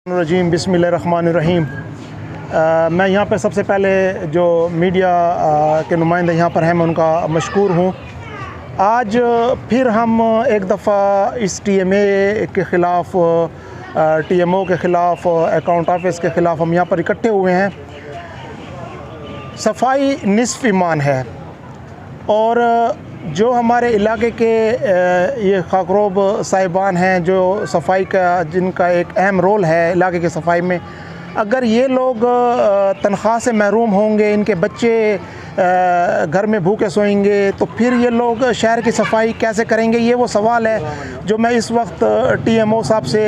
रजीम बिस्मिल्लाहिर्रहमानिर्रहीम। मैं यहाँ पर सबसे पहले जो मीडिया के नुमाइंदे यहाँ पर हैं मैं उनका मशकूर हूँ। आज फिर हम एक दफ़ा इस TMA के ख़िलाफ़ TMO के ख़िलाफ़ अकाउंट ऑफिस के ख़िलाफ़ हम यहाँ पर इकट्ठे हुए हैं। सफाई निस्फ़ ईमान है और जो हमारे इलाके के ये खाकरोब साहिबान हैं जो सफाई का जिनका एक अहम रोल है इलाके की सफाई में, अगर ये लोग तनख्वाह से महरूम होंगे, इनके बच्चे घर में भूखे सोएंगे, तो फिर ये लोग शहर की सफाई कैसे करेंगे? ये वो सवाल है जो मैं इस वक्त TMO साहब से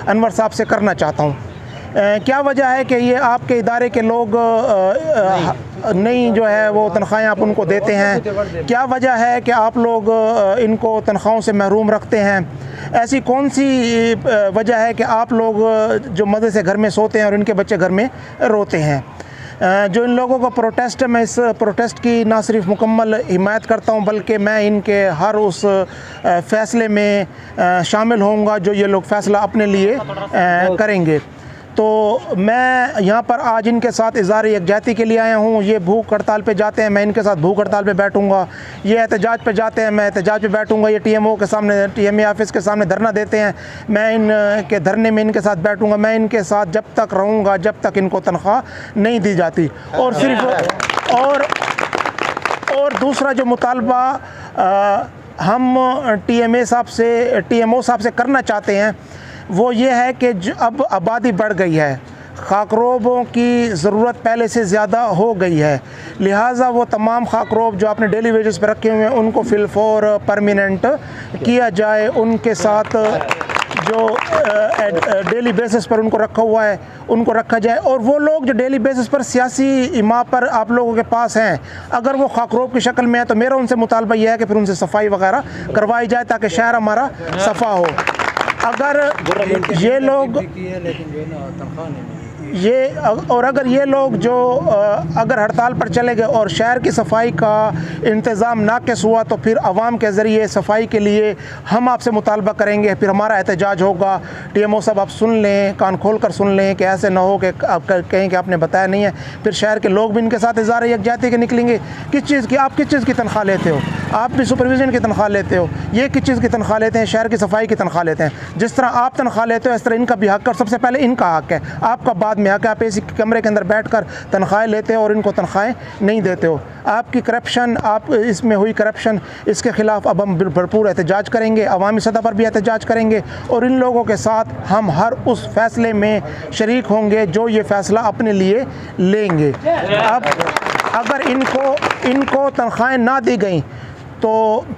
अनवर साहब से करना चाहता हूँ। क्या वजह है कि ये आपके इदारे के लोग नहीं जो है वो तनख्वाहें आप उनको देते हैं? क्या वजह है कि आप लोग इनको तनख्वाहों से महरूम रखते हैं? ऐसी कौन सी वजह है कि आप लोग जो मज़े से घर में सोते हैं और इनके बच्चे घर में रोते हैं? जो इन लोगों का प्रोटेस्ट है, मैं इस प्रोटेस्ट की ना सिर्फ मुकम्मल हिमायत करता हूँ बल्कि मैं इनके हर उस फ़ैसले में शामिल होऊंगा जो ये लोग फ़ैसला अपने लिए करेंगे। तो मैं यहाँ पर आज इनके साथ इज़हार यकजहती के लिए आया हूँ। ये भूख हड़ताल पे जाते हैं, मैं इनके साथ भूख हड़ताल पे बैठूँगा। ये एहतजाज पे जाते हैं, मैं एहतजाज पे बैठूँगा। ये TMO के सामने TMA ऑफिस के सामने धरना देते हैं, मैं इनके धरने में इनके साथ बैठूँगा। मैं इनके साथ जब तक रहूँगा जब तक इनको तनख्वाह नहीं दी जाती। और सिर्फ और दूसरा जो मुतालबा हम TMO साहब से करना चाहते हैं वो ये है कि अब आबादी बढ़ गई है, खाकरोबों की ज़रूरत पहले से ज़्यादा हो गई है, लिहाजा वो तमाम खाकरोब जो आपने डेली वेजेस पर रखे हुए हैं उनको फिलफोर परमानेंट किया जाए। उनके साथ जो डेली बेसिस पर उनको रखा हुआ है उनको रखा जाए। और वो लोग जो डेली बेसिस पर सियासी इमा पर आप लोगों के पास हैं, अगर वो खाकरोब की शक्ल में है तो मेरा उनसे मुतालबा यह है कि फिर उनसे सफाई वगैरह करवाई जाए ताकि शहर हमारा सफ़ा हो। अगर ये लोग अगर ये लोग जो अगर हड़ताल पर चले गए और शहर की सफाई का इंतज़ाम नाक़िस हुआ तो फिर आवाम के ज़रिए सफाई के लिए हम आपसे मुतालबा करेंगे, फिर हमारा एहतजाज होगा। TMO साहब आप सुन लें, कान खोल कर सुन लें कि ऐसे ना हो कि आप कहें कि आपने बताया नहीं है। फिर शहर के लोग भी इनके साथ इज़हार यकजहती के निकलेंगे। किस चीज़ की आप किस चीज़ की तनख्वाह लेते हो? आप भी सुपरविज़न की तनख्वाह लेते हो, ये किस चीज़ की तनख्वाह लेते हैं? शहर की सफाई की तनख्वाह लेते हैं। जिस तरह आप तनख्वाह लेते हो इस तरह इनका भी हक़, और सबसे पहले इनका हक़ है, आपका बाद में हक़ है। आप ऐसी कमरे के अंदर बैठकर तनख्वाहें लेते हो और इनको तनख्वाहें नहीं देते हो। आपकी करप्शन, आप इसमें हुई करप्शन, इसके ख़िलाफ़ अब हम भरपूर एहतजाज करेंगे, अवामी सतह पर भी एहतजाज करेंगे और इन लोगों के साथ हम हर उस फ़ैसले में शरीक होंगे जो ये फ़ैसला अपने लिए लेंगे। अब अगर इनको तनख्वाहें ना दी गई तो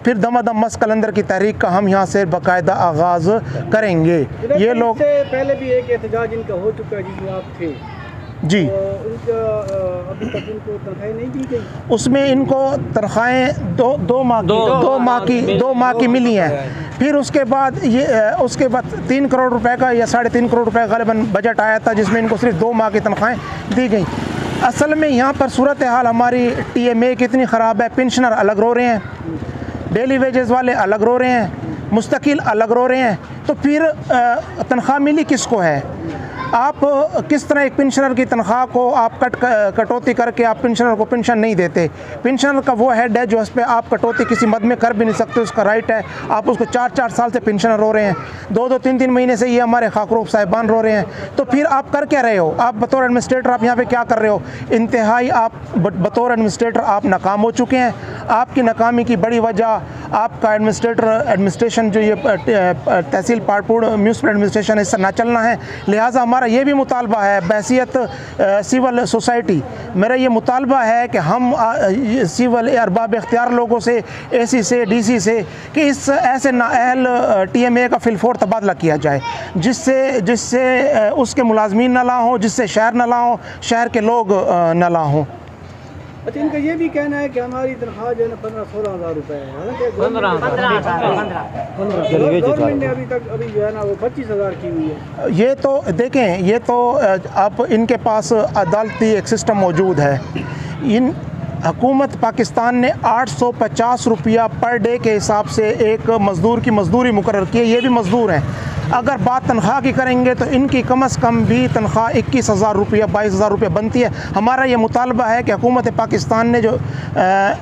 फिर दमादम मस कलंदर की तहरीक का हम यहाँ से बाकायदा आगाज़ करेंगे। ये लोग पहले भी एक एहतजाज इनका हो चुका है जिसमें आप थे जी, तो अभी तक इनको तनख्वाहें नहीं दी गई। उसमें इनको तनख्वाहें दो माह की मिली हैं। फिर उसके बाद 3 करोड़ रुपए का या 3.5 करोड़ रुपए गालिबन बजट आया था जिसमें इनको सिर्फ 2 माह की तनख्वाहें दी गई। असल में यहाँ पर सूरत हाल हमारी TMA की इतनी ख़राब है, पेंशनर अलग रो रहे हैं, डेली वेजेस वाले अलग रो रहे हैं, मुस्तकिल अलग रो रहे हैं, तो फिर तनख्वाह मिली किसको है? आप किस तरह एक पेंशनर की तनख्वाह को आप कटौती करके आप पेंशनर को पेंशन नहीं देते? पेंशनर का वो हेड है जो उस पर आप कटौती किसी मद में कर भी नहीं सकते, उसका राइट है। आप उसको 4-4 साल से पेंशनर रो रहे हैं, 2-2, 3-3 महीने से ये हमारे खाकरोब साहिबान रो रहे हैं। तो फिर आप कर क्या रहे हो? आप बतौर एडमिनिस्ट्रेटर आप यहाँ पे क्या कर रहे हो? इंतहाई आप बतौर एडमिनिस्ट्रेटर आप नाकाम हो चुके हैं। आपकी नाकामी की बड़ी वजह आपका एडमिनिस्ट्रेशन जो ये तहसील पाटपुर म्यूनसिपल एडमिनिस्ट्रेशन है, इससे ना चलना है। लिहाजा हमारा ये भी मुतालबा है बैसियत सिविल सोसाइटी, मेरा ये मुतालबा है कि हम सिविल अरबाब इख्तियार लोगों से, AC से, DC से, कि इस ऐसे नाअहल TMA का फिलफोर तबादला किया जाए जिससे उसके मुलाजमीन न ला हों, जिससे शहर न ला हों, शहर के लोग न ला हों। अच्छा, इनका ये भी कहना है कि हमारी तनख्वाह जो है ना 15-16 हज़ार रुपये है, हालांकि गवर्नमेंट ने अभी जो है ना वो 25 हज़ार की हुई है। ये तो देखें, ये तो अब इनके पास अदालती एक सिस्टम मौजूद है। हुकूमत पाकिस्तान ने 850 रुपया पर डे के हिसाब से एक मज़दूर की मजदूरी मुकर्रर की है। ये भी मज़दूर हैं। अगर बात तनख्वाह की करेंगे तो इनकी कम अज़ कम भी तनख्वाह 21,000 रुपया 22,000 रुपया बनती है। हमारा ये मुतालबा है कि हुकूमत पाकिस्तान ने जो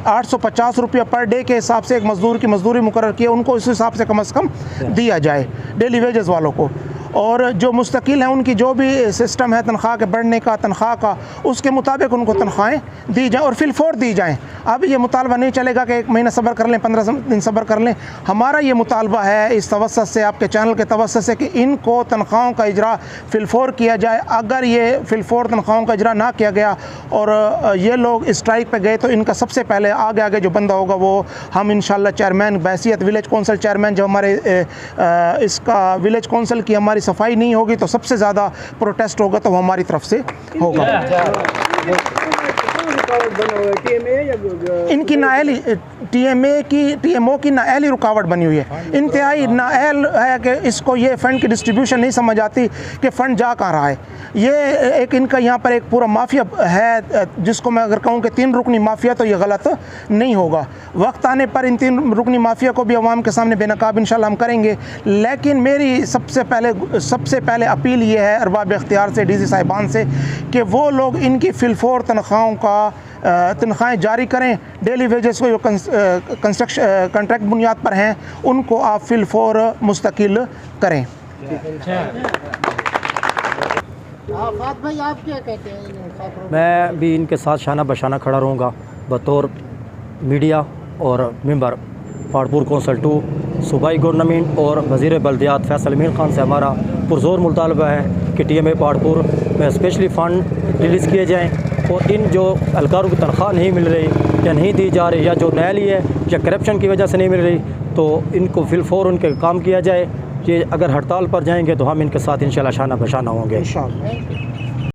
850 रुपया पर डे के हिसाब से एक मज़दूर की मजदूरी मुकर्रर की है, उनको इस हिसाब से कम दिया जाए डेली वेजेस वालों को। और जो मुस्तकिल हैं उनकी जो भी सिस्टम है तनख्वाह के बढ़ने का, तनख्वाह का, उसके मुताबिक उनको तनख्वाहें दी जाएँ और फिलफोर दी जाएँ। अब ये मुतालबा नहीं चलेगा कि 1 महीना सब्र कर लें, 15 दिन सब्र कर लें। हमारा ये मुतालबा है इस तवस्सुत से, आपके चैनल के तवस्सुत से, कि इनको तनख्वाहों का इजरा फिलफोर किया जाए। अगर ये फिलफोर तनख्वाहों का इजरा ना किया गया और ये लोग स्ट्राइक पे गए तो इनका सबसे पहले आगे जो बंदा होगा वो हम इंशाल्लाह चेयरमैन बैसियत विलेज कौंसिल चेयरमैन, जो हमारे इसका विलेज कौंसिल की हमारी सफाई नहीं होगी तो सबसे ज़्यादा प्रोटेस्ट होगा तो वो हमारी तरफ से होगा। इनकी नाअहली टीएमओ की नाअहली रुकावट बनी हुई है, इंतहाई नाअहल है कि इसको ये फ़ंड की डिस्ट्रीब्यूशन नहीं समझ आती कि फ़ंड जा कहाँ रहा है। ये एक इनका यहाँ पर एक पूरा माफिया है, जिसको मैं अगर कहूँ कि 3 रुकनी माफिया, तो ये गलत नहीं होगा। वक्त आने पर इन 3 रुकनी माफिया को भी अवाम के सामने बेनकाब इंशाल्लाह हम करेंगे। लेकिन मेरी सबसे पहले अपील ये है अरबाब इख्तियार से, डीसी साहिबान से, कि वो लोग इनकी फिलफोर तनख्वाहों का तनख्वाहें जारी करें। डेली वेजेस को जो कंट्रैक्ट बुनियाद पर हैं उनको आप फिलफोर मुस्तकिल करें। आफात भाई आप क्या कहते हैं? मैं भी इनके साथ शाना बशाना खड़ा रहूँगा बतौर मीडिया और मेंबर पहाड़पुर कौंसल 2 सूबाई गवर्नमेंट और वज़ीर बल्दियात फैसल अमीर खान से हमारा पुरजोर मुतालबा है कि TMA पहाड़पुर में स्पेशली फ़ंड रिलीज़ किए जाएँ और इन जो एहलकारों की तनख्वाह नहीं मिल रही या नहीं दी जा रही या जो नाअहली है या करप्शन की वजह से नहीं मिल रही, तो इनको फिलफोर उनके काम किया जाए। ये अगर हड़ताल पर जाएंगे तो हम इनके साथ इंशाल्लाह शाना बशाना होंगे।